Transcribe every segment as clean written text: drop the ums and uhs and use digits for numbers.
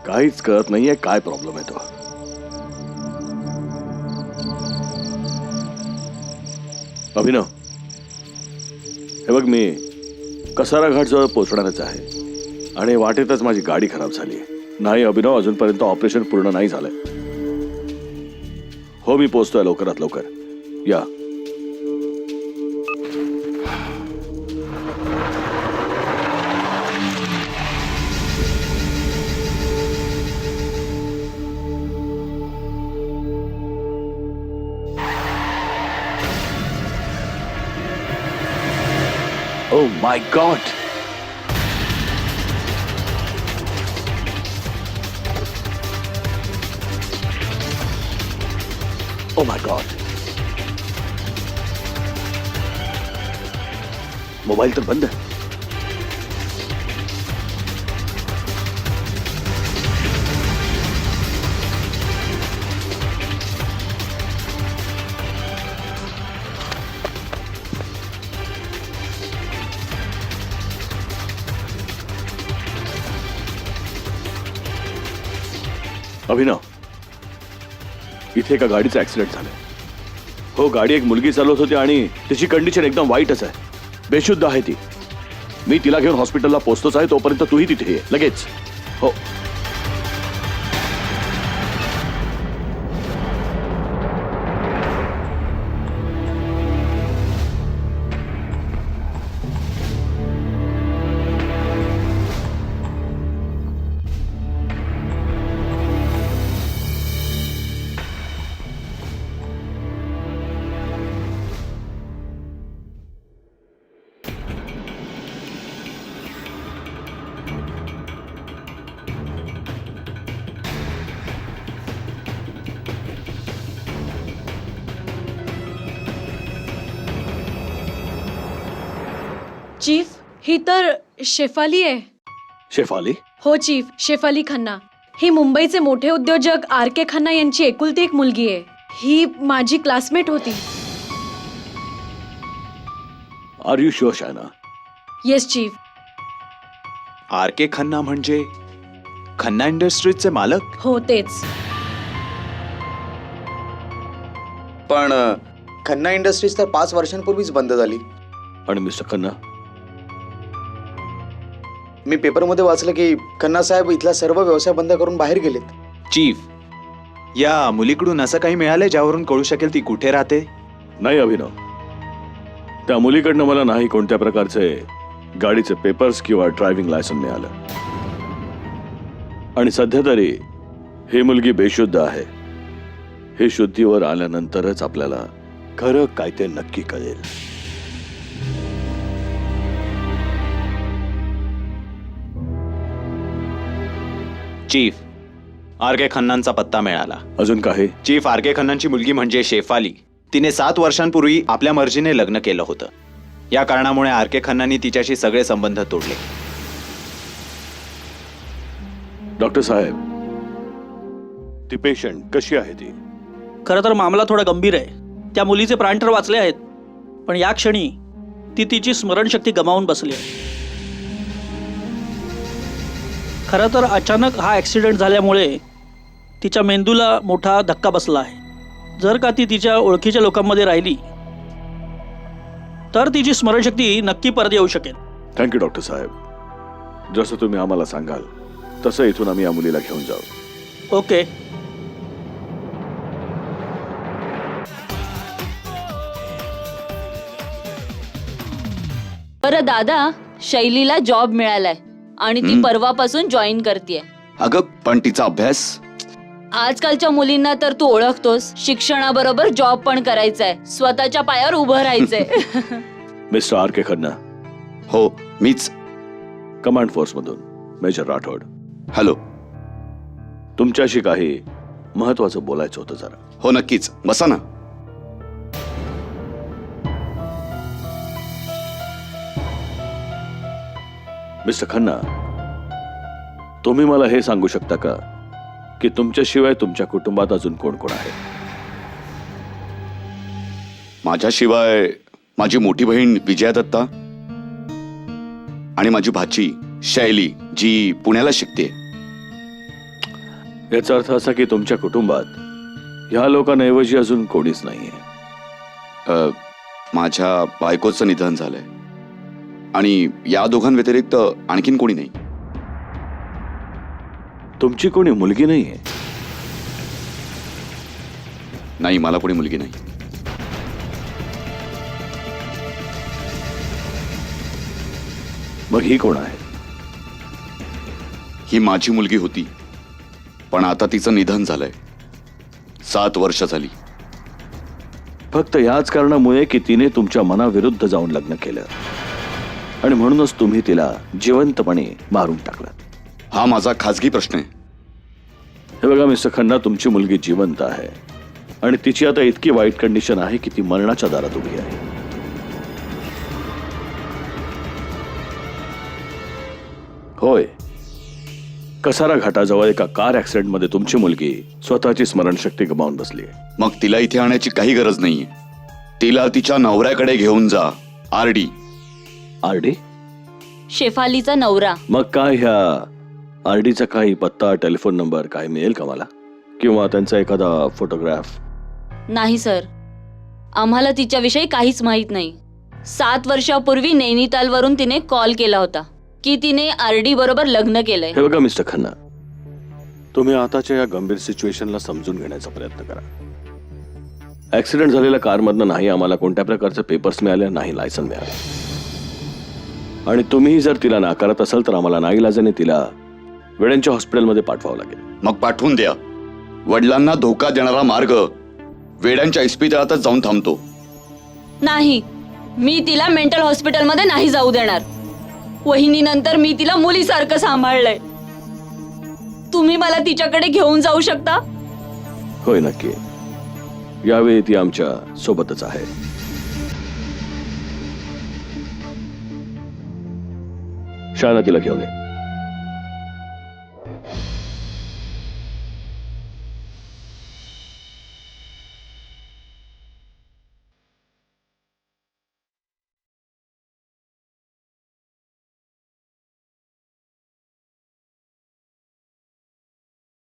काहीच कळत नाहीये काय प्रॉब्लेम आहे तो. अभिनव, हे बघ, मी कसारा घाट जवळ पोहोचणारच आहे आणि वाटेतच माझी गाडी खराब झाली. नाही अभिनव, अजूनपर्यंत ऑपरेशन पूर्ण नाही झालंय. हो, मी पोहोचतोय लवकरात लवकर. या. Oh my God! Oh my God! Mobile तर बंद है. अभिनव, इथे एका गाडीचा ऍक्सिडेंट झालाय. हो, गाडी एक मुलगी चालवत होती आणि तिची कंडिशन एकदम वाईटच आहे. बेशुद्ध आहे ती. मी तिला घेऊन हॉस्पिटलला पोहोचतोच आहे. तोपर्यंत तूही तिथे ये लगेच. हो. चीफ, ही तर शेफाली आहे. शेफाली? हो चीफ, शेफाली खन्ना. ही मुंबईचे मोठे उद्योजक RK खन्ना यांची एकुलती एक मुलगी आहे. ही माझी क्लासमेट होती. Are you sure Shaina? Yes chief. RK Khanna म्हणजे खन्ना इंडस्ट्रीजचे मालक? हो, तेच. पण खन्ना इंडस्ट्रीज तर 5 वर्षांपूर्वीच बंद झाली. आणि मिस्टर खन्ना? मी पेपरमध्ये वाचलं की खन्ना साहेब इथला सर्व व्यवसाय बंद करून बाहेर गेलेत. चीफ, या मुलीकडून असं काही मिळालंय ज्यावरून कळू शकेल ती कुठे राहते? नाही अभिनव, त्या मुलीकडनं मला नाही कोणत्या प्रकारचे गाडीचे पेपर्स किंवा ड्रायव्हिंग लायसन मिळालं. आणि सध्या तरी ही मुलगी बेशुद्ध आहे. हे शुद्धीवर आल्यानंतरच आपल्याला खरं काय ते नक्की कळेल. चीफ, RK खन्नांचा पत्ता मिळाला. अजून काय? चीफ, RK खन्नांची मुलगी म्हणजे शेफाली, तिने 7 वर्षांपूर्वी आपल्या मर्जीने लग्न केलं होतं. या कारणामुळे RK खन्नांनी तिच्याशी सगळे संबंध तोडले. डॉक्टर साहेब, ती पेशंट कशी आहे ती? खरं तर मामला थोडा गंभीर आहे. त्या मुलीचे प्राण तर वाचले आहेत, पण या क्षणी ती तिची स्मरणशक्ती गमावून बसली आहे. खरं तर अचानक हा ॲक्सिडेंट झाल्यामुळे तिच्या मेंदूला मोठा धक्का बसला आहे. जर का ती तिच्या ओळखीच्या लोकांमध्ये राहिली तर तिची स्मरणशक्ती नक्की परत येऊ शकेल. थँक्यू डॉक्टर साहेब. जसं तुम्ही आम्हाला सांगाल तसं इथून आम्ही या मुलीला घेऊन जाऊ. ओके. बरं दादा, शैलीला जॉब मिळालाय आणि ती परवापासून जॉईन करतेय. अगं पण तिचा अभ्यास. आजकालच्या मुलींना तर तू ओळखतोस, शिक्षणाबरोबर जॉब पण करायचाय, स्वतःच्या पायावर उभं राहायचंय. मिस्टर आर के खन्ना, हो मीच. कमांड फोर्स मधून मेजर राठोड. हॅलो. तुमच्याशी काही महत्वाचं बोलायचं होतं जरा. हो नक्कीच, बसा ना. मिस्टर खन्ना, तुम्ही मला हे सांगू शकता का की तुमच्याशिवाय तुमच्या कुटुंबात अजून कोण कोण आहे? माझ्याशिवाय माझी मोठी बहीण विजया दत्ता आणि माझी भाची शैली, जी पुण्याला शिकते. याचा अर्थ असा की तुमच्या कुटुंबात ह्या लोकांऐवजी अजून कोणीच नाहीये. माझ्या बायकोचं निधन झालंय आणि या दोघांव्यतिरिक्त आणखीन कोणी नाही. तुमची कोणी मुलगी नाहीये? नाही, मला कोणी मुलगी नाही. मग ही कोण आहे? ही माझी मुलगी होती, पण आता तिचं निधन झालंय. 7 वर्ष झाली. फक्त याच कारणामुळे की तिने तुमच्या मनाविरुद्ध जाऊन लग्न केलं आणि म्हणूनच तुम्ही तिला जिवंतपणे मारून टाकलं. हा माझा खाजगी प्रश्न आहे. हे बघा मिस्टर खन्ना, तुमची मुलगी जिवंत आहे आणि तिची आता इतकी वाईट कंडिशन आहे की ती मरणाच्या दारात उभी आहे. होय, कसारा घाटाजवळ एका कार ऍक्सिडेंटमध्ये तुमची मुलगी स्वतःची स्मरणशक्ती गमावून बसली. मग तिला इथे आणायची काही गरज नाहीये. तिला तिच्या नवऱ्याकडे घेऊन जा. आरडी. आरडी? शेफालीचा नवरा. मग काय ह्या आरडीचा काही पत्ता, टेलिफोन नंबर काय मिळेल का मला, किंवा त्यांचा एखादा फोटोग्राफ? नाही सर, आम्हाला तिच्याविषयी काहीच माहित नाही. 7 वर्षापूर्वी नैनितालवरून तिने कॉल केला होता की तिने आरडी बरोबर लग्न केलंय. हे बघा मिस्टर खन्ना, तुम्ही आताच्या या गंभीर सिच्युएशनला समजून घेण्याचा प्रयत्न करा. ऍक्सिडेंट झालेल्या कारमधनं नाही आम्हाला कोणत्या प्रकारचे पेपर्स मिळाले, नाही लायसन मिळाले. आणि तुम्ही जर तिला नाकारत असाल तर आम्हाला नाईलाजाने तिला वेड्यांच्या हॉस्पिटलमध्ये पाठवावं लागेल. मग पाठवून द्या. वडिलांना धोका देणारा मार्ग वेड्यांच्या इस्पितळातच जाऊन थांबतो. नाही, मी तिला मेंटल हॉस्पिटलमध्ये नाही जाऊ देणार. वहिनीनंतर मी तिला मुलीसारखं सांभाळलंय. तुम्ही मला तिच्याकडे घेऊन जाऊ शकता? होय, नक्की. यावेळी ती आमच्या सोबतच आहे. शाळा तिला घेऊन ये.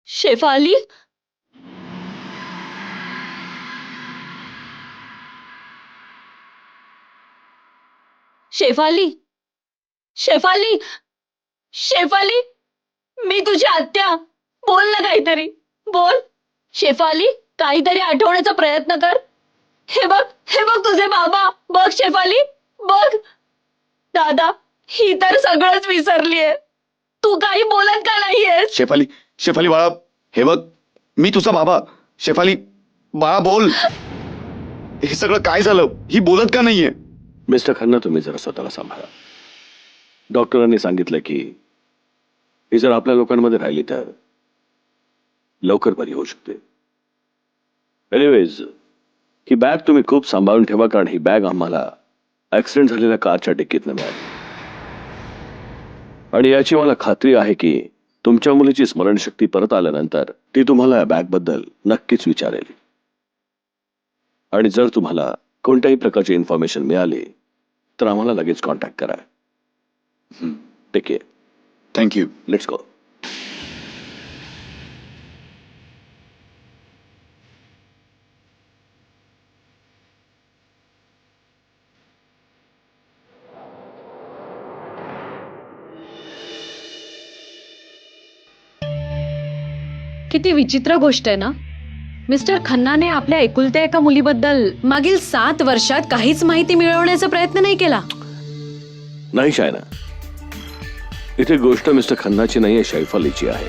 शेफाली, शेफाली, शेफाली, शेफाली, मी तुझी आत्या. बोल ना काहीतरी, बोल. शेफाली, काहीतरी आठवण्याचा प्रयत्न कर. हे बघ, हे बघ तुझे बाबा. बघ शेफाली, बघ. दादा, ही तर सगळंच विसरलीये. तू काही बोलत का नाहीयेस? शेफाली, शेफाली बाळा, हे बघ, मी तुझा बाबा. शेफाली बाळा, बोल. हे सगळं काय झालं? ही बोलत का नाहीये? मिस्टर खन्ना, तुम्ही जरा स्वतःला सांभाळा. डॉक्टरांनी सांगितलं की ही जर आपल्या लोकांमध्ये राहिली तर लवकर बरी होऊ शकते. एनिवेज, ही बॅग तुम्ही खूप सांभाळून ठेवा, कारण ही बॅग आम्हाला ऍक्सिडेंट झालेल्या कारच्या डिक्कीतनं मिळाली आणि याची मला खात्री आहे की तुमच्या मुलीची स्मरणशक्ती परत आल्यानंतर ती तुम्हाला या बॅगबद्दल नक्कीच विचारेल. आणि जर तुम्हाला कोणत्याही प्रकारची इन्फॉर्मेशन मिळाली तर आम्हाला लगेच कॉन्टॅक्ट करा. Take care. Thank you. Let's go. किती विचित्र गोष्ट आहे ना. मिस्टर खन्नाने आपल्या एकुलत्या एका मुलीबद्दल मागील 7 वर्षात काहीच माहिती मिळवण्याचा प्रयत्न नाही केला. नाही शायना, इथे गोष्ट मिस्टर खन्नाची नाही आहे, शैफालीची आहे.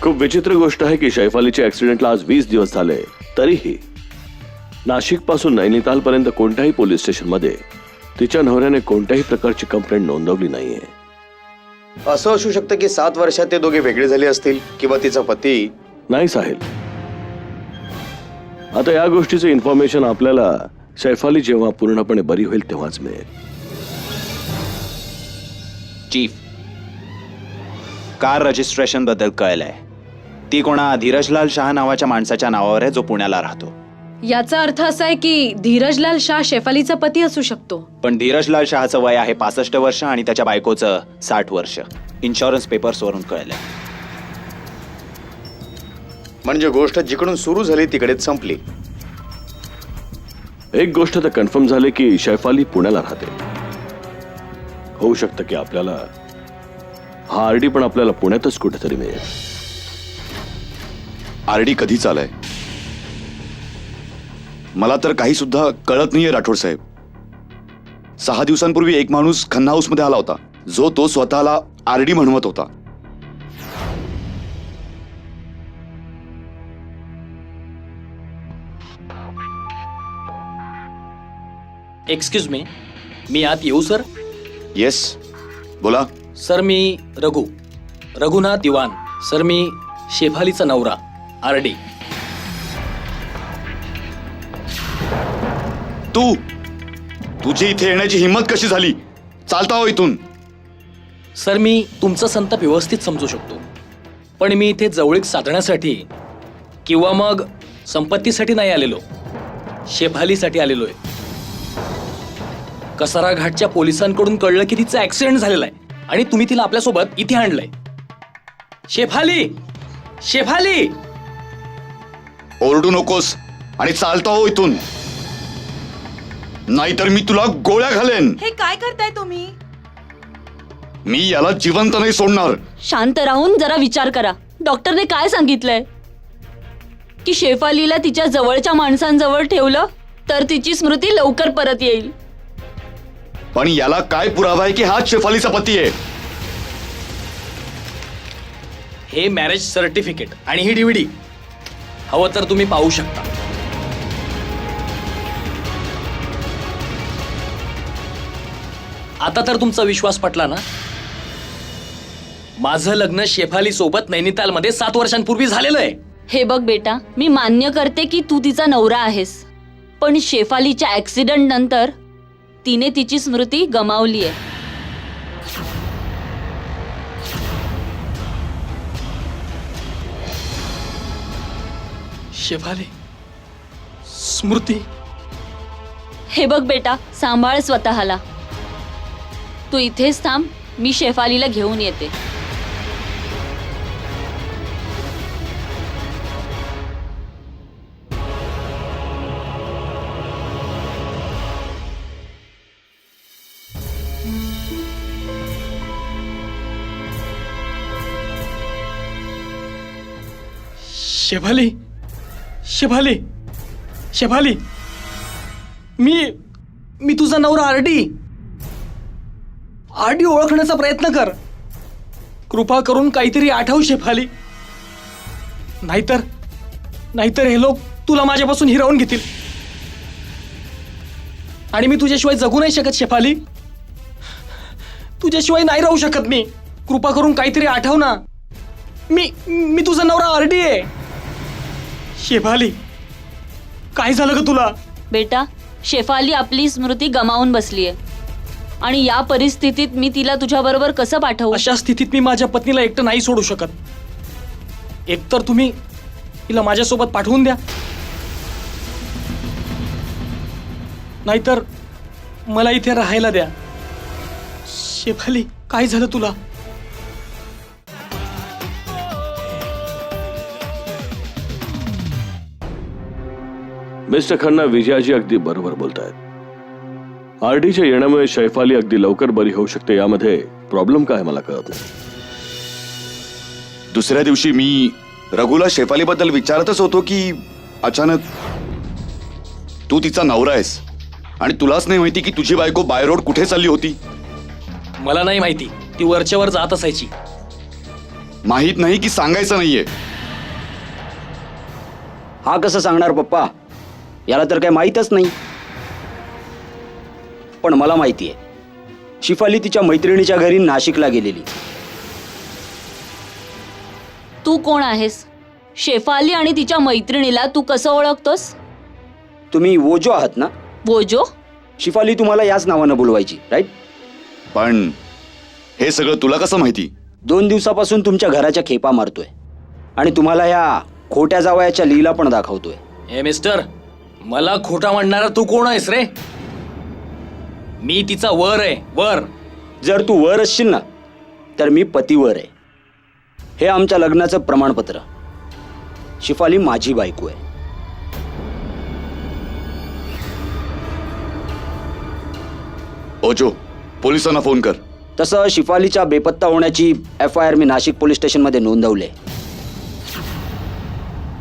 खूप विचित्र गोष्ट आहे की शैफालीच्या ऍक्सिडेंटला आज 20 दिवस झाले तरीही नाशिक पासून नैनिताल पर्यंत कोणत्याही पोलीस स्टेशन मध्ये तिच्या नवऱ्याने कोणत्याही प्रकारची कंप्लेंट नोंदवली नाहीये. असं असू शकतं की 7 वर्षात ते दोघे वेगळे झाले असतील किंवा तिचा पती. नाही साहिल, आता या गोष्टीचं इन्फॉर्मेशन आपल्याला शैफाली जेव्हा पूर्णपणे बरी होईल तेव्हाच मिळेल. चीफ, कार रजिस्ट्रेशन बद्दल कळलंय. ती कोणा धीरजलाल शाह नावाच्या माणसाच्या नावावर आहे जो पुण्याला राहतो. याचा अर्थ असा आहे की धीरजलाल शाह शेफालीचा पती असू शकतो. पण धीरजलाल शहाचं वय आहे 65 वर्ष आणि त्याच्या बायकोचं 60 वर्ष. इन्शुरन्स पेपर्स वरून कळलंय. म्हणजे गोष्ट जिकडून सुरू झाली तिकडेच संपली. एक गोष्ट तर कन्फर्म झाली की शैफाली पुण्याला राहते. होऊ शकतं की आपल्याला हा आरडी पण आपल्याला पुण्यातच कुठेतरी मिळेल. आरडी कधीच आलाय मला तर काही सुद्धा कळत नाहीये राठोड साहेब. 6 दिवसांपूर्वी एक माणूस खन्ना हाऊस मध्ये आला होता जो तो स्वतःला आरडी म्हणवत होता. एक्सक्यूज मी आत येऊ सर? येस, बोला. सर मी रघुनाथ दिवान. सर मी शेफालीचा नवरा आरडी. तुझी इथे येण्याची हिंमत कशी झाली? चालता हो इथून. सर मी तुमचा संताप व्यवस्थित समजू शकतो, पण मी इथे जवळीक साधण्यासाठी किंवा मग संपत्तीसाठी नाही आलेलो, शेफालीसाठी आलेलो आहे. कसारा घाटच्या पोलिसांकडून कळलं की तिचा ऍक्सिडेंट झालेला आहे आणि तुम्ही तिला आपल्यासोबत इथे आणलंय. शेफाली ओरडू नकोस आणि चालता हो इथून, नाहीतर मी तुला गोळ्या घालेन. हे काय करताय तुम्ही? मी याला जिवंत नाही सोडणार. शांत राहून जरा विचार करा. डॉक्टरने काय सांगितलंय की शेफालीला तिच्या जवळच्या माणसांजवळ ठेवलं तर तिची स्मृती लवकर परत येईल. पण याला काय पुरावा आहे की हाच शेफालीचा पती आहे? हे मॅरेज सर्टिफिकेट आणि ही DVD हवं तर तुम्ही पाहू शकता. आता तर तुमचा विश्वास पटला ना? माझं लग्न शेफाली सोबत नैनिताल मध्ये 7 वर्षांपूर्वी झालेलं आहे. हे बघ बेटा, मी मान्य करते की तू तिचा नवरा आहेस, पण शेफालीच्या ऍक्सिडेंट नंतर तिने तिची स्मृती गमावली आहे. शेफाली स्मृती. हे बघ बेटा, सांभाळ स्वतःला. तू इथेच थांब, मी शेफालीला घेऊन येते. शेफाली मी तुझा नवरा आरडी ओळखण्याचा प्रयत्न कर. कृपा करून काहीतरी आठव शेफाली, नाहीतर हे लोक तुला माझ्यापासून हिरावून घेतील आणि मी तुझ्याशिवाय जगू नाही शकत. शेफाली, तुझ्याशिवाय नाही राहू शकत मी. कृपा करून काहीतरी आठव ना. मी तुझा नवरा आरडी आहे. शेफाली, काय झालं ग तुला? बेटा, शेफाली आपली स्मृती गमावून बसलीये. आणि या परिस्थितीत मी तिला तुझ्याबरोबर कसं पाठवू? अशा स्थितीत मी माझ्या पत्नीला एकटं नाही सोडू शकत. एकतर तुम्ही तिला माझ्यासोबत पाठवून द्या, नाहीतर मला इथे राहायला द्या. शेफाली, काय झालं तुला? मिस्टर खन्ना, विजयाजी अगदी बरोबर बोलतायत. आरडीच्या येण्यामुळे शैफाली अगदी लवकर बरी होऊ शकते, यामध्ये प्रॉब्लेम काय मला कळत नाही. दुसऱ्या दिवशी मी रघुला शेफालीबद्दल विचारतच होतो की अचानक तू तिचा नवरा आहेस आणि तुलाच नाही माहिती की तुझी बायको बाय रोड कुठे चालली होती. मला नाही माहिती, ती वरच्यावर जात असायची. माहित नाही की सांगायचं नाहीये. हा कसं सांगणार पप्पा, याला तर काही माहीतच नाही. पण मला माहिती आहे, शिफाली तिच्या मैत्रिणीच्या घरी नाशिकला गेलेली. तू कोण आहेस? शेफाली आणि तिच्या मैत्रिणीला तू कसं ओळखतोस? तुम्ही वोजो आहात ना? वोजो? शिफाली तुम्हाला याच नावानं बोलवायची, राईट? पण हे सगळं तुला कसं माहिती? 2 दिवसापासून तुमच्या घराच्या खेपा मारतोय आणि तुम्हाला या खोट्या जावयाच्या लीला पण दाखवतोय. हे मिस्टर, मला खोटा म्हणणारा तू कोण आहेस रे? मी तिचा वर आहे, वर. जर तू वर असशील ना, तर मी पतीवर आहे. हे आमच्या लग्नाचं प्रमाणपत्र. शिफाली माझी बायको आहे. ओजो, पोलिसांना फोन कर. तसं शिफालीच्या बेपत्ता होण्याची FIR मी नाशिक पोलीस स्टेशनमध्ये नोंदवले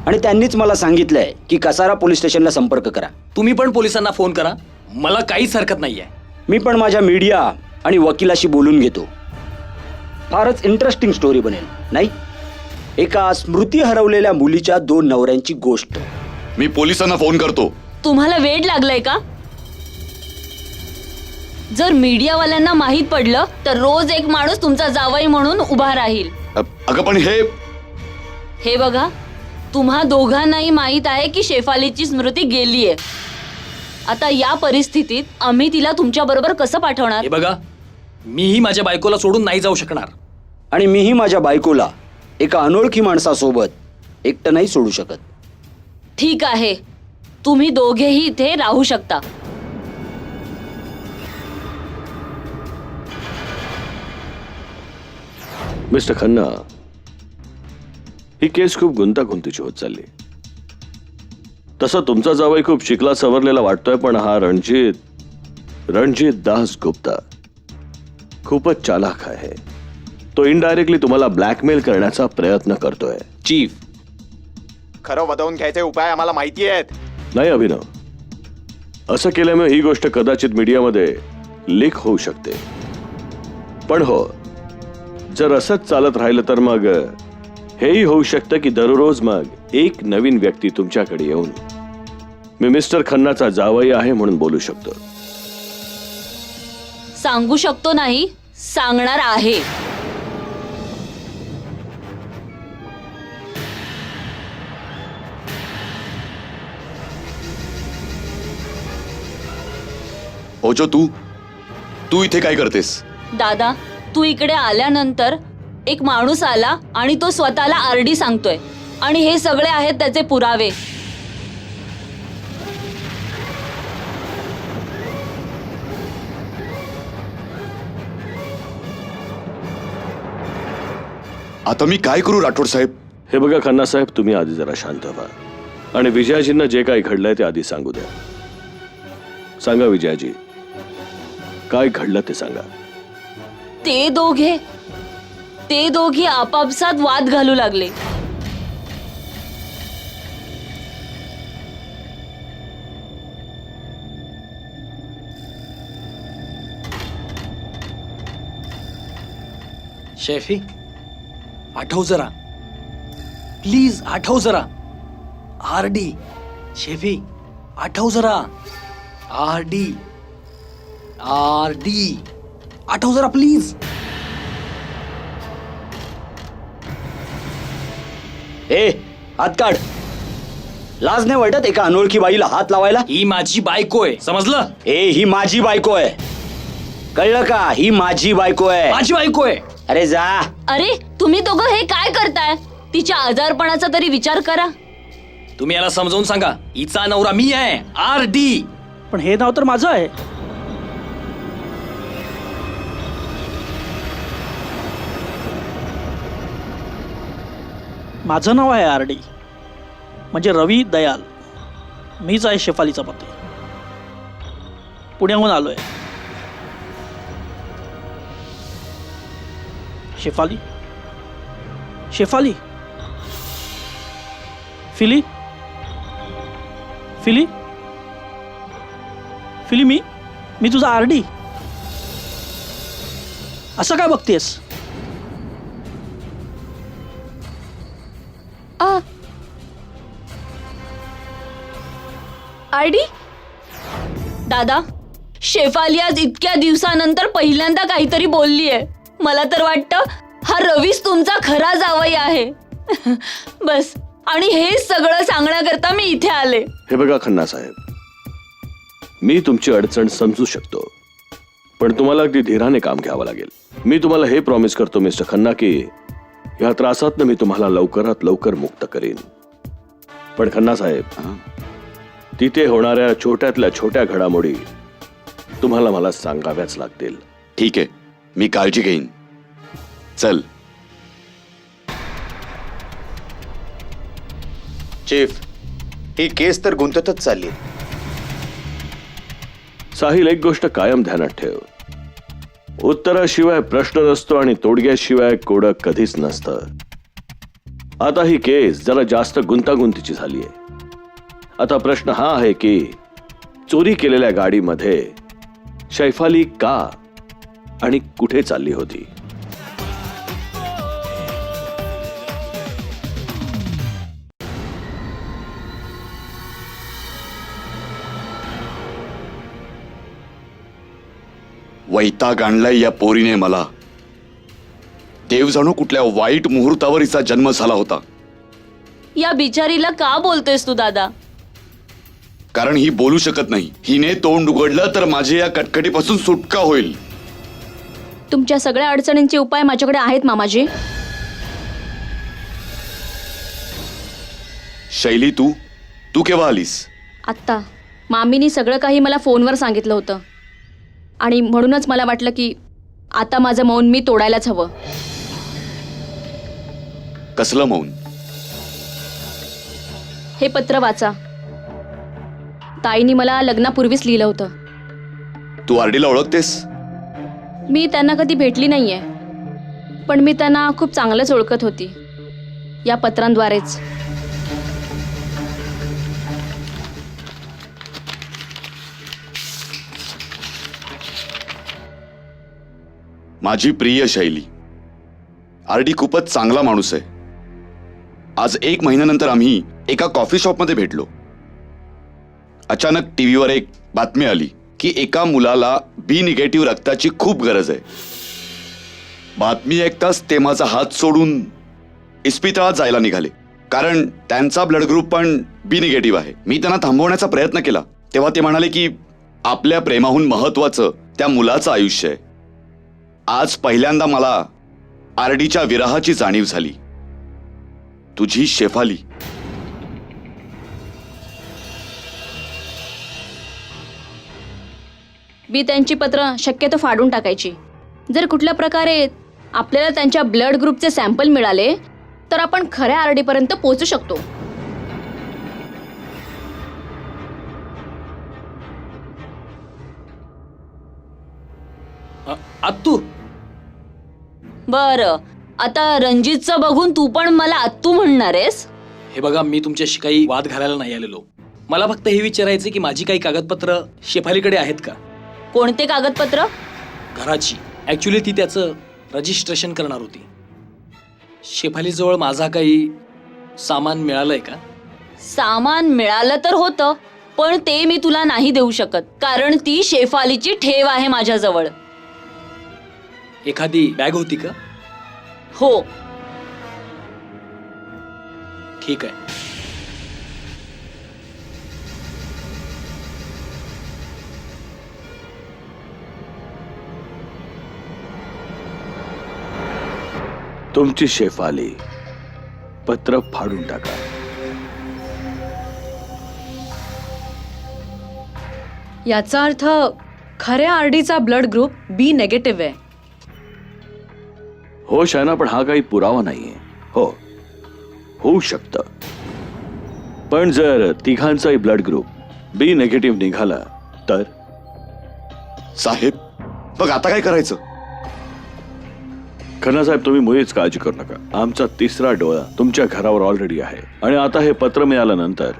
आणि त्यांनीच मला सांगितलंय की कसारा पोलीस स्टेशनला संपर्क करा. तुम्ही पण पोलिसांना फोन करा, मला काहीच हरकत नाहीये. मी पण माझ्या मीडिया आणि वकिलाशी बोलून घेतो. फारच इंटरेस्टिंग स्टोरी बनेल, नाही? एका स्मृती हरवलेल्या मुलीच्या 2 नवऱ्यांची गोष्ट. मी पोलिसांना फोन करतो. तुम्हाला वेड लागलाय का? जर मीडियावाल्यांना माहित पडलं तर रोज एक माणूस तुमचा जावई म्हणून उभा राहील. अगं पण हे बघा, तुम्हा दोघांनाही माहित आहे की शेफालीची स्मृती गेलीये. आता या परिस्थितीत आम्ही तिला तुमच्या बरोबर कसं पाठवणार? हे बघा, मीही माझ्या बायकोला सोडून नाही जाऊ शकणार. आणि मीही माझ्या बायकोला एका अनोळखी माणसासोबत एकटं नाही सोडू शकत. ठीक आहे, तुम्ही दोघेही इथे राहू शकता. मिस्टर खन्ना, ही केस खूप गुंतागुंतीची होत चालली. तसं तुमचा जावई खूप शिकला सवरलेला वाटतोय, पण हा रणजित दास गुप्ता खूपच चालाक आहे. तो इनडायरेक्टली तुम्हाला ब्लॅकमेल करण्याचा प्रयत्न करतोय. चीफ, खरं वदवून घ्यायचे उपाय आम्हाला माहिती आहेत. नाही अभिनव, असं केल्यामुळे ही गोष्ट कदाचित मीडियामध्ये लीक होऊ शकते. पण हो, जर असंच चालत राहिलं तर मग हेही होऊ शकतं की दररोज मग एक नवीन व्यक्ती तुमच्याकडे येऊन मी मिस्टर खन्नाचा जावई आहे म्हणून बोलू शकतो. सांगू शकतो नाही, सांगणार आहे. ओजो, तू इथे काय करतेस? दादा, तू इकडे आल्यानंतर एक माणूस आला आणि तो स्वतःला आरडी सांगतोय आणि हे सगळे आहेत त्याचे पुरावे. आता मी काय करू राठोड साहेब? हे बघा खन्ना साहेब, तुम्ही आधी जरा शांत व्हा आणि विजयाजींना जे काही घडलंय ते आधी सांगू द्या. सांगा विजयाजी, काय घडलं ते सांगा. ते दोघे आपापसात वाद घालू लागले. शेफी, आठव जरा, प्लीज आठव जरा. आरडी, शेफी आठव जरा. आरडी आठव जरा प्लीज. ए, हात काढ. लाज नाही वाटत एका अनोळखी बाईला हात लावायला? ही माझी बायको आहे, समजलं? ही माझी बायको आहे. कळलं का? ही माझी बायको आहे. माझी बायको आहे. अरे जा. अरे तुम्ही दोघं हे काय करताय? तिच्या आजारपणाचा तरी विचार करा. तुम्ही याला समजावून सांगा, हिचा नवरा मी आहे, RD. पण हे नाव तर माझं आहे. माझं नाव आहे RD, म्हणजे रवी दयाल. मीच आहे शेफालीचा पती. पुण्याहून आलोय. शेफाली, शेफाली, फिली, फिली, फिली, मी तुझा RD. असं काय बघतेस? RD? दादा, शेफाली आज इतक्या दिवसानंतर पहिल्यांदा काहीतरी बोललीये. मला तर वाटतं हा रवीच तुमचा खरा जावई आहे. बस, आणि हे सगळं सांगण्याकरता मी इथे आले. हे बघा खन्ना साहेब, मी तुमची अडचण समजू शकतो, पण तुम्हाला अगदी धीराने काम घ्यावं लागेल. मी तुम्हाला हे प्रॉमिस करतो मिस्टर खन्ना की या त्रासातनं मी तुम्हाला लवकरात लवकर मुक्त करीन. पण खन्ना साहेब, तिथे होणाऱ्या छोट्यातल्या छोट्या घडामोडी तुम्हाला मला सांगाव्याच लागतील. ठीक आहे, मी काळजी घेईन. चल. चीफ, ही केस तर गुंततच चालली. साहिल, एक गोष्ट कायम ध्यानात ठेव, उत्तराशिवाय प्रश्न नसतो आणि तोडग्याशिवाय कोडं कधीच नसतं. आता ही केस जरा जास्त गुंतागुंतीची झाली आहे. आता प्रश्न हा आहे की चोरी केलेल्या गाडीमध्ये शैफाली का आणि कुठे चालली होती? वैताग आणलाय या पोरीने मला. देव जाणो कुठल्या वाईट मुहूर्तावर हिचा जन्म झाला होता. या बिचारीला का बोलतोयस तू दादा? कारण ही बोलू शकत नाही. हिने तोंड उघडलं तर माझी या कटकटीपासून सुटका होईल. तुमच्या सगळ्या अडचणींचे उपाय माझ्याकडे आहेत मामाजी. शैली, तू केव्हा आलीस? आत्ता मामीनी सगळं काही मला फोनवर सांगितलं होतं, आणि म्हणूनच मला वाटलं की आता माझं मौन मी तोडायलाच हवं. कसलं मौन? हे पत्र वाचा. ताईनी मला लग्नापूर्वीच लिहिलं होतं. तू RDला ओळखतेस? मी त्यांना कधी भेटली नाहीये, पण मी त्यांना खूप चांगलंच ओळखत होती या पत्रांद्वारेच. माझी प्रिय शैली, RD खूपच चांगला माणूस आहे. आज 1 महिन्यानंतर आम्ही एका कॉफी शॉपमध्ये भेटलो. अचानक टीव्हीवर एक बातमी आली की एका मुलाला B निगेटिव्ह रक्ताची खूप गरज आहे. बातमी ऐकताच ते माझा हात सोडून इस्पितळात जायला निघाले, कारण त्यांचा ब्लड ग्रुप पण B निगेटिव्ह आहे. मी त्यांना थांबवण्याचा प्रयत्न केला, तेव्हा ते म्हणाले की आपल्या प्रेमाहून महत्वाचं त्या मुलाचं आयुष्य आहे. आज पहिल्यांदा मला RDच्या विरहाची जाणीव झाली. तुझी शेफाली. मी त्यांची पत्र शक्यतो फाडून टाकायची. जर कुठल्या प्रकारे आपल्याला त्यांच्या ब्लड ग्रुपचे सॅम्पल मिळाले तर आपण खऱ्या RD पर्यंत पोहोचू शकतो. आत्तू, बरं, आता रणजितचं बघून तू पण मला आत्तू म्हणणार आहेस? हे बघा, मी तुमच्याशी काही वाद घालायला नाही आलेलो. मला फक्त हे विचारायचं की माझी काही कागदपत्र शेफालीकडे आहेत का? कोणते कागदपत्र? घराची. ऍक्च्युली ती त्याचं रजिस्ट्रेशन करणार होती. शेफालीजवळ माझा काही सामान मिळालंय का? सामान मिळालं तर होतं, पण ते मी तुला नाही देऊ शकत, कारण ती शेफालीची ठेव आहे माझ्याजवळ. एखादी बॅग होती का? हो. ठीक आहे. तुमची शेफाली. पत्र फाडून टाका. याचा अर्थ खऱ्या आरडीचा ब्लड ग्रुप बी नेगेटिव्ह आहे. हो शायना, पण हा काही पुरावा नाहीये. हो, होऊ शकतं. पण जर तिघांचाही ब्लड ग्रुप बी नेगेटिव्ह निघाला तर? साहेब, मग आता काय करायचं? खन्ना साहेब, तुम्ही मुळीच काळजी करू नका. आमचा तिसरा डोळा तुमच्या घरावर ऑलरेडी आहे. आणि आता हे पत्र मिळाल्यानंतर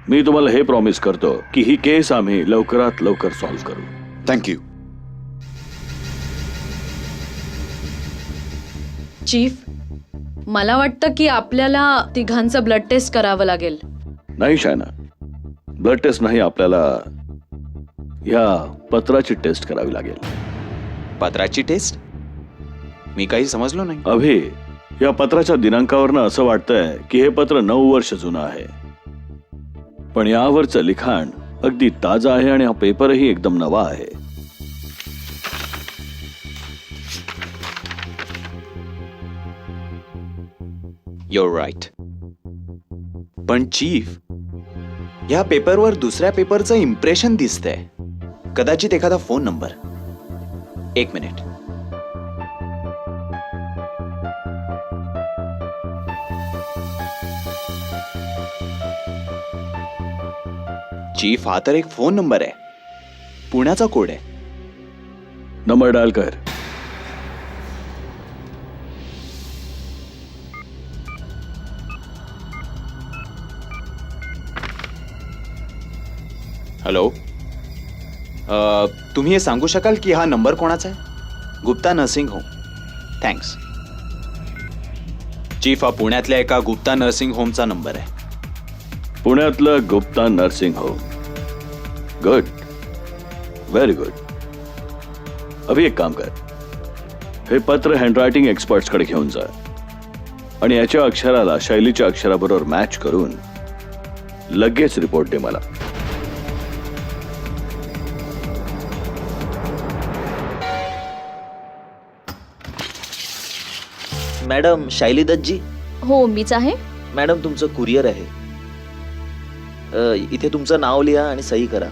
मी तुम्हाला हे प्रॉमिस करतो की ही केस आम्ही लवकरात लवकर सॉल्व्ह करू. थँक्यू. चीफ, मला वाटतं की आपल्याला तिघांचं ब्लड टेस्ट करावं लागेल. नाही शायना, ब्लड टेस्ट नाही, आपल्याला या पत्राची टेस्ट करावी लागेल. पत्राची टेस्ट? मी काही समजलो नाही. अभि, या पत्राच्या दिनांकावरनं असं वाटतंय की हे पत्र 9 वर्ष जुनं आहे. पण यावरचं लिखाण अगदी ताजं आहे आणि हा पेपरही एकदम नवा आहे. Your right. पण चीफ, या पेपरवर दुसऱ्या पेपरचं इम्प्रेशन दिसतंय. कदाचित एखादा फोन नंबर. एक मिनिट. चीफ, हा तर एक फोन नंबर आहे. पुण्याचा कोड आहे. नंबर डायल कर. हॅलो, तुम्ही हे सांगू शकाल की हा नंबर कोणाचा आहे? Gupta nursing home. Thanks. Chief, हा पुण्यातल्या एका गुप्ता नर्सिंग होमचा नंबर आहे. पुण्यातलं Gupta nursing home. Good, very good. Abhi, एक काम कर, हे पत्र हँडरायटिंग एक्सपर्ट्सकडे घेऊन जा आणि याच्या अक्षराला शैलीच्या अक्षराबरोबर मॅच करून लगेच रिपोर्ट दे मला. मॅडम, शायली दत्तजी. हो, मीच आहे. मॅडम, तुमचं कुरिअर आहे. इथे तुमचं नाव लिहा आणि सही करा.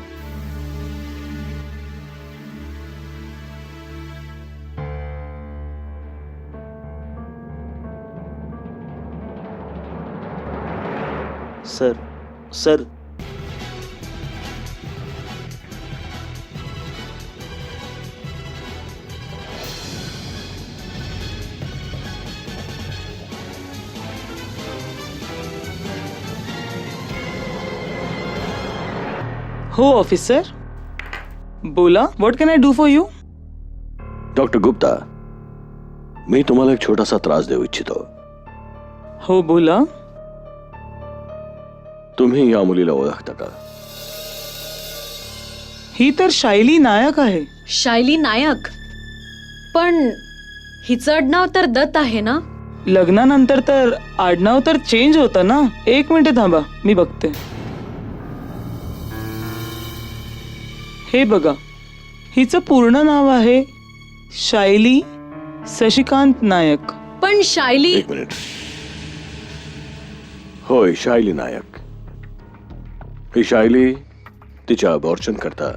सर. हो ऑफिसर, बोला. What can I do for you? Doctor Gupta, मी तुम्हाला एक छोटासा त्रास देऊ इच्छितो. हो, बोला. तुम्ही या मुलीला ओळखता का? ही तर शायली नायक आहे. शायली नायक? पण हिचं आडनाव तर दत्त आहे ना? लग्नानंतर तर आडनाव तर चेंज होतं ना. एक मिनिट थांबा, मी बघते. हे बघा, हिचं पूर्ण नाव आहे शायली शशिकांत नायक. पण शायली... एक मिनिट. होय, शायली नायक. ही शायली तिच्या अबॉर्शन करता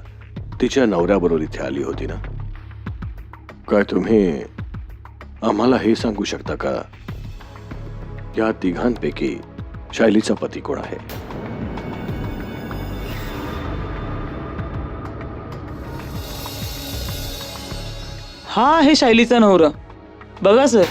तिच्या नवऱ्याबरोबर इथे आली होती ना? काय तुम्ही आम्हाला हे सांगू शकता का, या तिघांपैकी शायलीचा पती कोण आहे? हा आहे शायलीचा नवरा. बघा सर.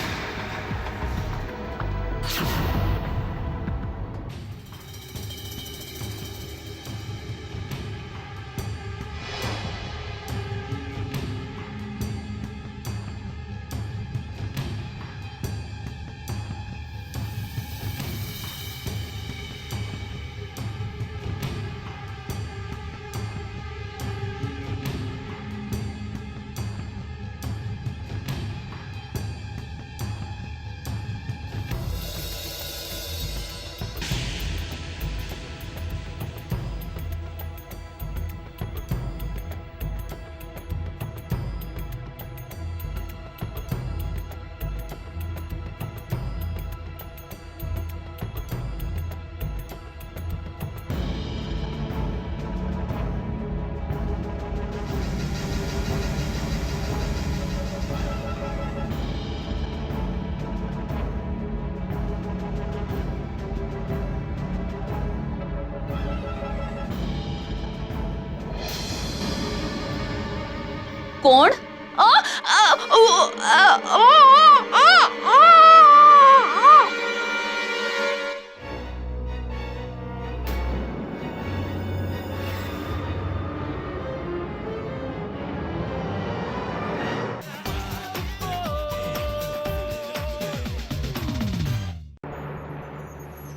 कोण?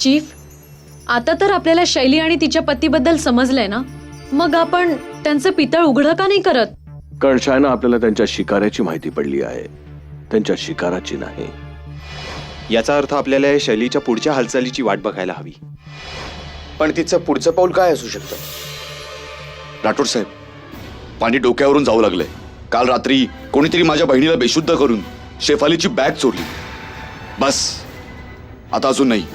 चीफ, आता तर आपल्याला शैली आणि तिच्या पतीबद्दल समजलंय ना, मग आपण त्यांचं पितळ उघडं का नाही करत? कारण शायना आपल्याला त्यांच्या शिकाऱ्याची माहिती पडली आहे, त्यांच्या शिकाराची नाही. याचा अर्थ आपल्याला या शैलीच्या पुढच्या हालचालीची वाट बघायला हवी. पण तिचं पुढचं पाऊल काय असू शकतं? राठोड साहेब, पाणी डोक्यावरून जाऊ लागलंय. काल रात्री कोणीतरी माझ्या बहिणीला बेशुद्ध करून शेफालीची बॅग चोरली. बस, आता अजून नाही.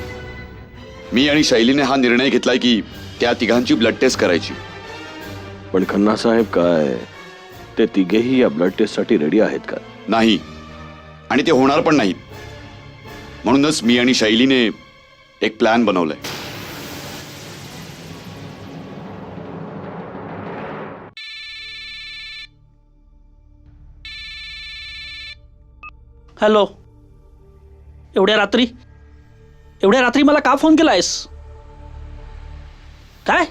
मी आणि शैलीने हा निर्णय घेतलाय की त्या तिघांची ब्लड टेस्ट करायची. पण खन्ना साहेब, काय ते तिघेही या ब्लड टेस्ट साठी रेडी आहेत का? नाही, आणि ते होणार पण नाहीत. म्हणूनच मी आणि शैलीने एक प्लॅन बनवलाय. हॅलो. एवढ्या रात्री मला का फोन केलायस? काय?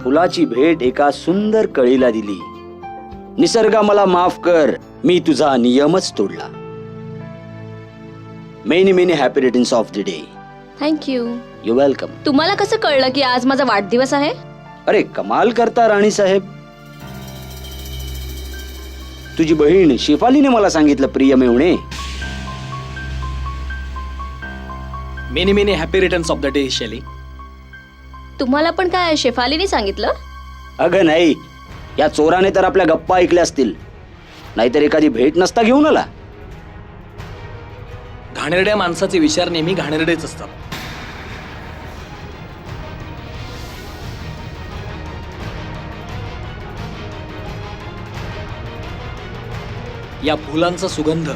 फुलाची भेट एका सुंदर कळीला दिली. निसर्गा मला माफ कर, मी तुझा नियमच तोडला. Many many happy returns of the day. Thank you. You welcome. तुम्हाला कसं कळलं की आज माझा वाढदिवस आहे? अरे कमाल करता राणी साहेब. तुझी बहीण शेफालीने मला सांगितलं प्रिय मेवणे. Many many happy returns of the day Shaili. तुम्हाला पण काय शेफालीने सांगितलं? अगं नाही, या चोराने तर आपल्या गप्पा ऐकल्या असतील, नाहीतर एखादी भेट नसता घेऊन आला. घाणेरड्या माणसाचे विचार नेहमी घाणेरडेच असतात. या फुलांचा सुगंध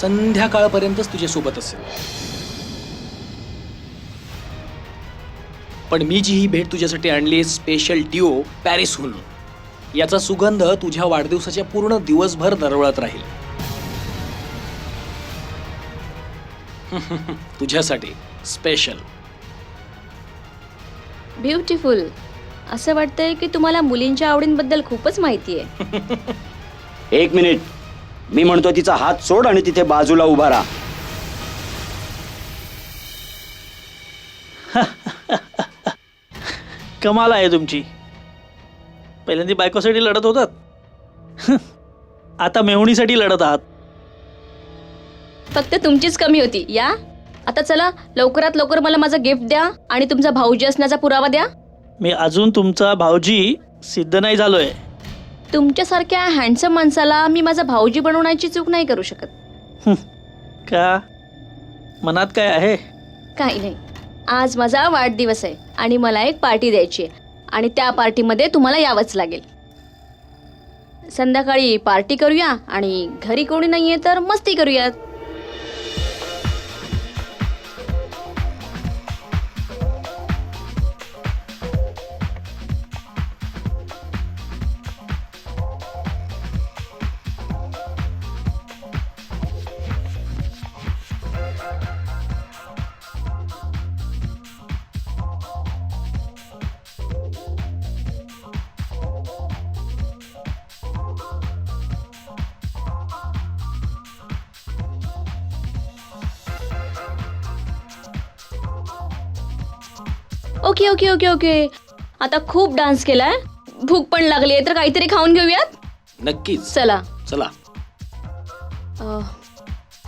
संध्याकाळपर्यंतच तुझ्या सोबत असेल. पण मी जी ही भेट तुझ्यासाठी आणली स्पेशल ड्यू पॅरिसहून, याचा सुगंध तुझ्या वाढदिवसाच्या पूर्ण दिवसभर दरवळत राहील. तुझ्यासाठी स्पेशल. ब्युटिफुल. असं वाटतंय की तुम्हाला मुलींच्या आवडींबद्दल खूपच माहिती आहे. एक मिनिट, मी म्हणतो तिचा हात सोड आणि तिथे बाजूला उभा राहा. कमाल आहे तुमची. पहिल्यांदा बायकोसाठी लढत होतात, आता मेहुणीसाठी लढत आहात. फक्त तुमचीच कमी होती. या आता चला, लवकरात लवकर मला माझा गिफ्ट द्या आणि तुमचा भाऊजी असण्याचा पुरावा द्या. मी अजून तुमचा भाऊजी सिद्ध नाही झालोय. तुमच्यासारख्या हँडसम माणसाला मी माझा भाऊजी बनवण्याची चूक नाही करू शकत. का? मनात काय आहे? काही नाही. आज माझा वाढदिवस आहे आणि मला एक पार्टी द्यायची आहे आणि त्या पार्टीमध्ये तुम्हाला यावंच लागेल. संध्याकाळी पार्टी करूया आणि घरी कोणी नाहीये तर मस्ती करूयात. Okay okay okay okay. आता खूप डान्स केलाय, भूक पण लागली आहे, तर काहीतरी खाऊन घेऊयात. नक्कीच. चला. चला.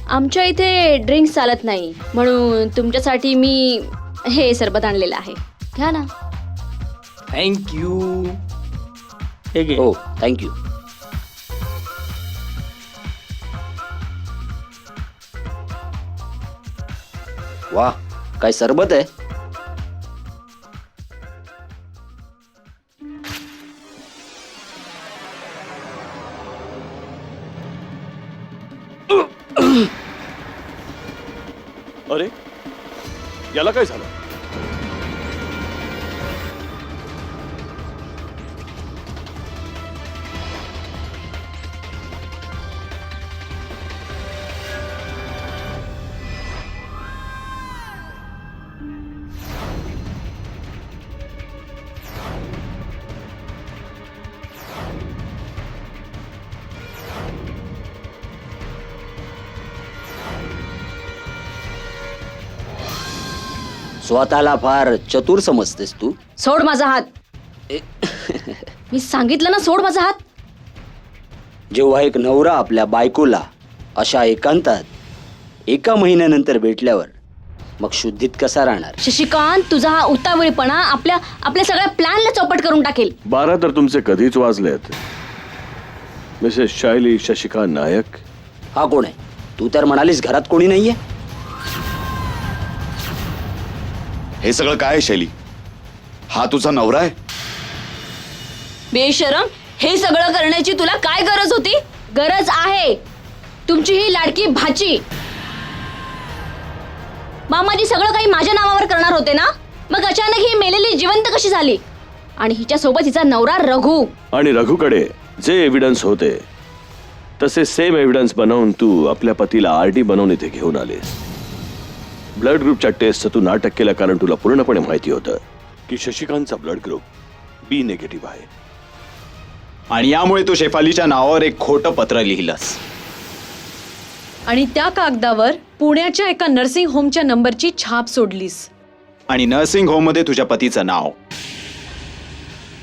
आमच्या इथे ड्रिंक्स चालत नाही, म्हणून तुमच्यासाठी मी हे सरबत आणलेलं आहे. घ्या ना. थँक्यू. हे घे. हो थँक्यू. वा, काय सरबत आहे. अरे याला काय झालं? स्वतःला फार चतुर समजतेस तू. सोड माझा हात. मी सांगितलं ना, सोड माझा हात. जेव्हा एक नवरा आपल्या बायकोला अशा एकांतात एका महिन्यानंतर भेटल्यावर मग शुद्धीत कसा राहणार. शशिकांत, तुझा हा उतावळीपणा आपल्या सगळ्या प्लॅनला चौपट करून टाकेल. 12 तर तुमचे कधीच वाजलेत. मिसेस शायली शशिकांत नायक. हा कोण आहे. तू तर म्हणालीस घरात कोणी नाहीये. हे सगळं काय आहे शैली? हा तुझा नवरा आहे? बेशरम, हे सगळं करण्याची तुला काय गरज होती. गरज आहे तुमची ही लाडकी भाची. मामाजी सगळं काही माझ्या नावावर करणार होते ना, मग अचानक ही मेलेली जिवंत कशी झाली. आणि हिच्या सोबत हिचा नवरा रघु. आणि रघुकडे जे एव्हिडन्स होते तसे सेम एव्हिडन्स बनवून तू आपल्या पतीला आरडी बनवून इथे घेऊन आलेस. ब्लड ग्रुपच्या टेस्ट तू नाटक केलं, कारण तुला पूर्णपणे माहिती होतं की शशिकांतचा ब्लड ग्रुप बी निगेटिव्ह आहे. आणि यामुळे तू शेफालीच्या नावावर एक खोटं पत्र लिहिलंस. आणि त्या कागदावर पुण्याच्या एका नर्सिंग होमच्या नंबरची छाप सोडलीस. आणि नर्सिंग होम मध्ये तुझ्या पतीचं नाव.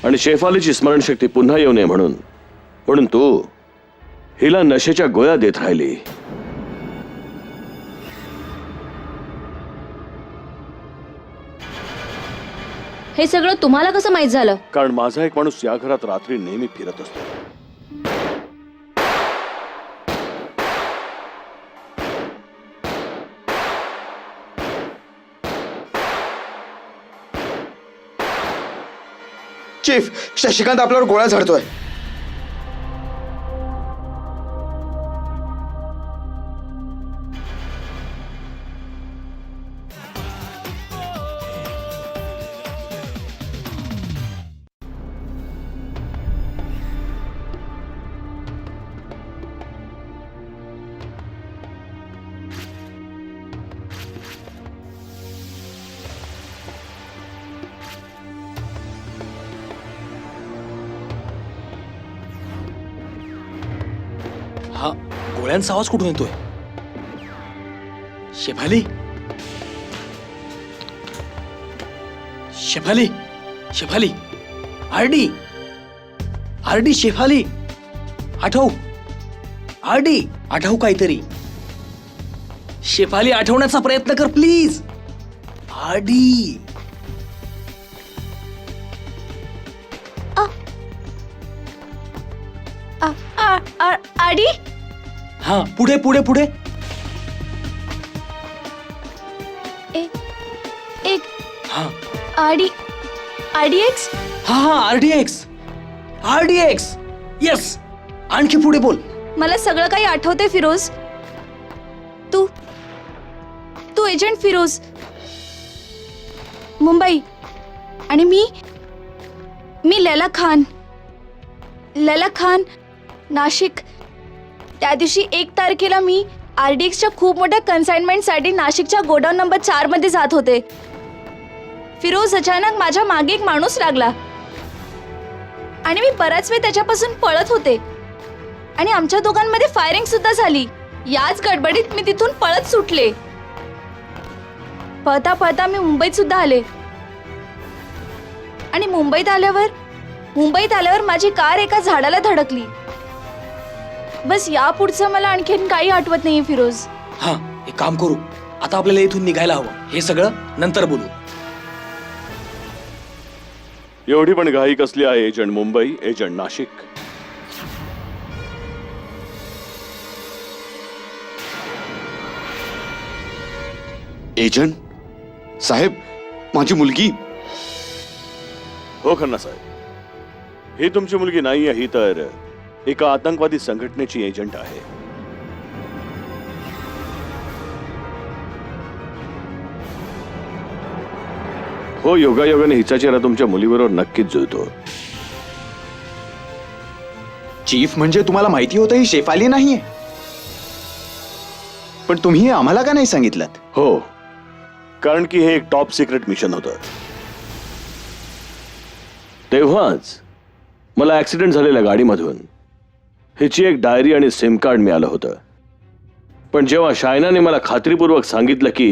आणि शेफालीची स्मरणशक्ती पुन्हा येऊ नये म्हणून तू हिला नशेच्या गोळ्या देत राहिली. हे सगळं तुम्हाला कसं माहित झालं. कारण माझा एक माणूस या घरात रात्री नेहमी फिरत असतो. चीफ, शशिकांत आपल्यावर गोळ्या झाडतोय. हा गोळ्यांचा आवाज कुठून येतोय. शेफाली, शेफाली, शेफाली, आरडी, आरडी, शेफाली, आठव, आरडी, आठव काहीतरी. शेफाली, आठवण्याचा प्रयत्न कर प्लीज. आरडी. आडी. हा पुढे पुढे पुढे. एक हा आडी, आरडीएक्स. हा हा आरडीएक्स, आरडीएक्स. येस. आणखी पुढे बोल. मला सगळं काही आठवते फिरोज. तू एजंट फिरोज, मुंबई. आणि मी लैला खान, नाशिक. त्या दिवशी 1 तारखेला मी आरडीएक्सच्या खूप मोठ्या कन्साइनमेंटसाठी नाशिकच्या गोडाऊन नंबर 4 मध्ये जात होते. फिरोज, अचानक माझ्या मागे एक माणूस लागला आणि मी बराच वेळ त्याच्यापासून पळत होते. आणि आमच्या दोघांमध्ये फायरिंग सुद्धा झाली. याच गडबडीत मी तिथून पळत सुटले. पळता पळता मी मुंबईत सुद्धा आले. आणि मुंबईत आल्यावर माझी कार एका झाडाला धडकली. बस यापुढचं मला आणखीन काही आठवत नाही फिरोज. हा, एक काम करू, आता आपल्याला इथून निघायला हवं. हे सगळं नंतर बोलू. एवढी पण घाई कसली आहे agent Mumbai, agent Nashik? Agent साहेब, माझी मुलगी. हो खन्ना साहेब, ही तुमची मुलगी नाही आहे, ही तर एका आतंकवादी संघटनेची एजंट आहे. हो, योगायोगाने हिचा चेहरा तुमच्या मुलीबरोबर नक्कीच जुळतो. चीफ, म्हणजे तुम्हाला माहिती होतं ही शेफाली नाहीये? पण तुम्ही हे आम्हाला का नाही सांगितलं? हो, कारण की हे एक टॉप सिक्रेट मिशन होतं. तेव्हाच मला ऍक्सिडेंट झालेल्या गाडीमधून हिची एक डायरी आणि सिम कार्ड मिळालं होतं. पण जेव्हा शायनाने मला खात्रीपूर्वक सांगितलं की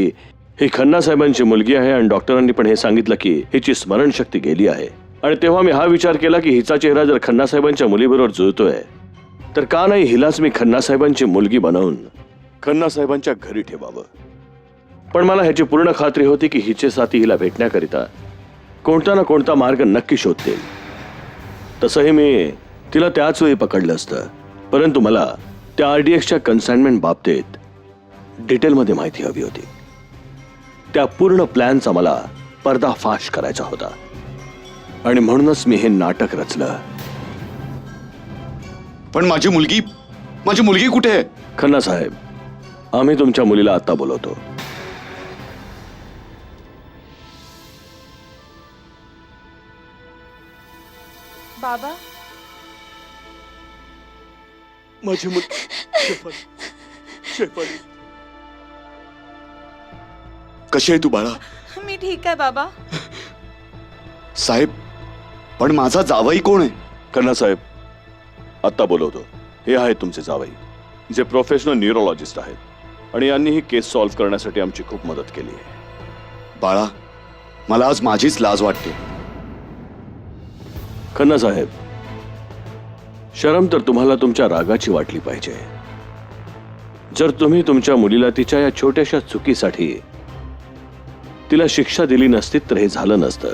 ही खन्ना साहेबांची मुलगी आहे आणि डॉक्टरांनी पण हे सांगितलं की हिची स्मरणशक्ती गेली आहे, आणि तेव्हा मी हा विचार केला की हिचा चेहरा जर खन्ना साहेबांच्या मुलीबरोबर जुळतोय तर का नाही हिलाच मी खन्ना साहेबांची मुलगी बनवून खन्ना साहेबांच्या घरी ठेवावं. पण मला ह्याची पूर्ण खात्री होती की हिचे साथी हिला भेटण्याकरिता कोणता ना कोणता मार्ग नक्की शोधतील. तसंही मी तिला त्याच वेळी पकडलं असतं, परंतु मला त्या RDXच्या कन्साइनमेंट बाबतीत डिटेलमध्ये माहिती हवी होती. त्या पूर्ण प्लॅनचा मला पर्दाफाश करायचा होता, आणि म्हणूनच मी हे नाटक रचलं. पण माझी मुलगी कुठे आहे? खन्ना साहेब, आम्ही तुमच्या मुलीला आता बोलवतो. बाबा, माझी मुलगी शेफाली. कशी आहे तू बाळा? मी ठीक आहे बाबा. साहेब, पण माझा जावई कोण आहे? खन्ना साहेब, आता बोलवतो. हे आहेत तुमचे जावई, जे प्रोफेशनल न्यूरोलॉजिस्ट आहेत, आणि यांनी ही केस सॉल्व्ह करण्यासाठी आमची खूप मदत केली आहे. बाळा, मला आज माझीच लाज वाटते. खन्ना साहेब, शरम तर तुम्हाला तुमच्या रागाची वाटली पाहिजे. जर तुम्ही तुमच्या मुलीला तिच्या या छोट्याशा चुकीसाठी तिला शिक्षा दिली नसती तर हे झालं नसतं.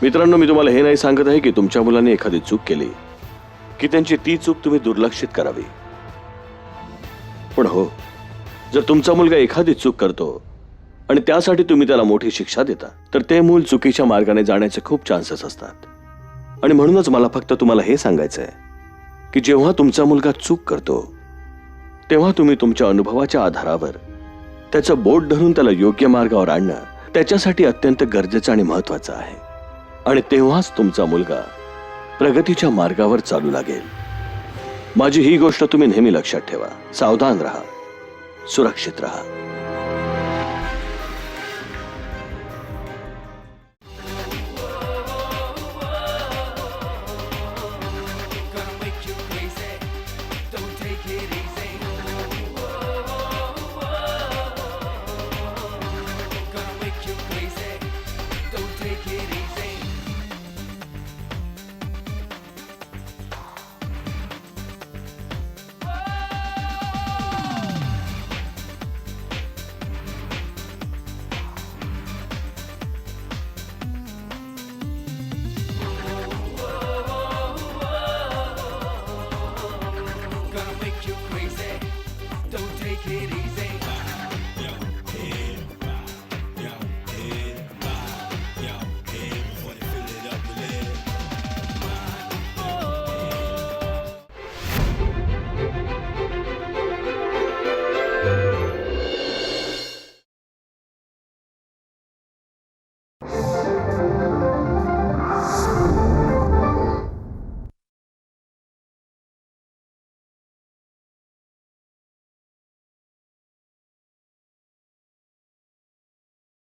मित्रांनो, मी तुम्हाला हे नाही सांगत आहे की तुमच्या मुलाने एखादी चूक केली की त्यांची ती चूक तुम्ही दुर्लक्षित करावी. पण हो, जर तुमचा मुलगा एखादी चूक करतो आणि त्यासाठी तुम्ही त्याला मोठी शिक्षा देता तर ते मूल चुकीच्या मार्गाने जाण्याचे खूप चान्सेस असतात. आणि म्हणूनच मला फक्त तुम्हाला हे सांगायचं आहे की जेव्हा तुमचा मुलगा चूक करतो तेव्हा तुम्ही तुमच्या अनुभवाच्या आधारावर त्याचं बोट धरून त्याला योग्य मार्गावर आणणं त्याच्यासाठी अत्यंत गरजेचं आणि महत्वाचं आहे. आणि तेव्हाच तुमचा मुलगा प्रगतीच्या मार्गावर चालू लागेल. माझी ही गोष्ट तुम्ही नेहमी लक्षात ठेवा. सावधान राहा, सुरक्षित राहा.